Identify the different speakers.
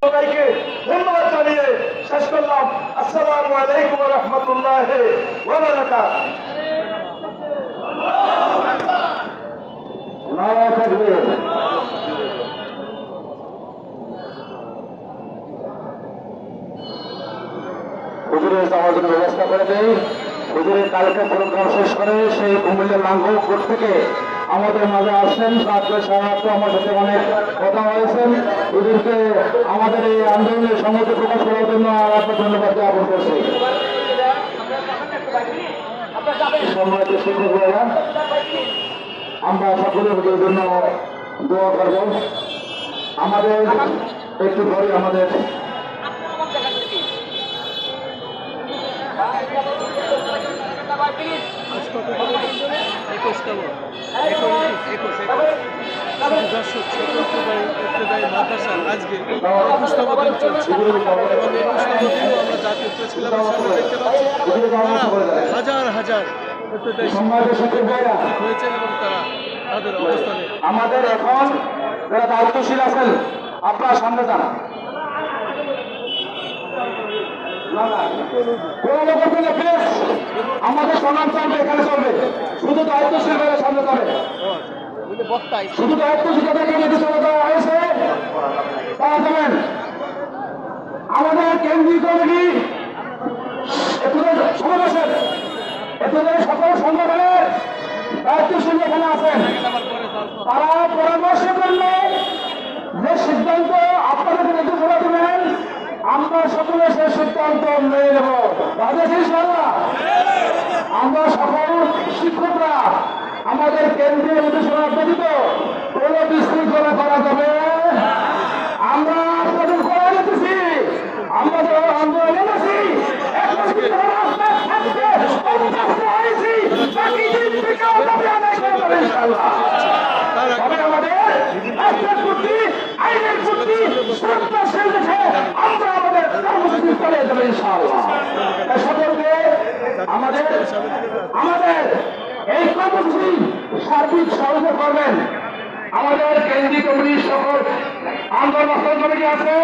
Speaker 1: সবাইকে ধন্যবাদ জানিয়ে শেষ করলাম। আসসালামু আলাইকুম ওয়া রাহমাতুল্লাহি ওয়া বারাকাতুহু। নারা তাকবীর। হুজুরের যাওয়ার জন্য ব্যবস্থা করে দেই। হুজুরের কালকে প্রোগ্রাম শেষ করে সেই কুমিল্লা লাঙ্গল কোর্ট থেকে আমাদের মাঝে আসছেন। ছাত্রের সাহায্য আমার সাথে অনেক কথা হয়েছেন। হুজুরকে আমাদের এই আন্দোলনের সংহতি প্রকাশ করার জন্য আর আপনার ধন্যবাদ জ্ঞাপন করছি। সম্মানিত শিক্ষক ভাইরা, আমরা সকলে হুজুরের জন্য দোয়া করব। আমাদের একটু পরে আমাদের
Speaker 2: মাদ্রাসার আজকে 21তম দিন চলছে এবং এই 21তম দিনও আমরা জাতীয় প্রেস ক্লাবের সামনে দেখতে পাচ্ছি হাজার হাজার হয়েছেন এবং তারা তাদের অবস্থানে।
Speaker 1: আমাদের এখন যারা দায়িত্বশীল আছেন আপনারা সামনে যান। আমাদের সমান চলবে, এখানে চলবে, শুধু দায়িত্বশীল ভাইয়ের সামনে যাবে। শুধু দায়িত্বশীল যাদেরকে নির্দেশনা দেওয়া হয়েছে তারা যাবেন। আমাদের কেন্দ্রীয় কমিটি সমাবেশের এতদের সকল সংগঠনের দায়িত্বশীল এখানে আছেন। তারা পরামর্শ করলে যে সিদ্ধান্ত আপনাদের নির্দেশনা দেবেন আমরা সকলে সে সিদ্ধান্ত মেনে নেব। আমরা সকল শিক্ষকরা আমাদের কেন্দ্রীয় নির্দেশনা ব্যতীত কোন বিশৃঙ্খলা করা যাবে। আমরা আপনাদের করে যেতেছি, আমরা যে আন্দোলন এনেছি আমাদের আইনের প্রতি শ্রদ্ধাশীল রেখে আমরা আমাদের কর্মসূচি চালিয়ে যাবো ইনশাআল্লাহ। সকলকে আমাদের এই কর্মসূচি সার্বিক সহযোগিতা করবেন। আমাদের কেন্দ্রীয় কমিটির সকল আন্দোলন কমিটি আছে,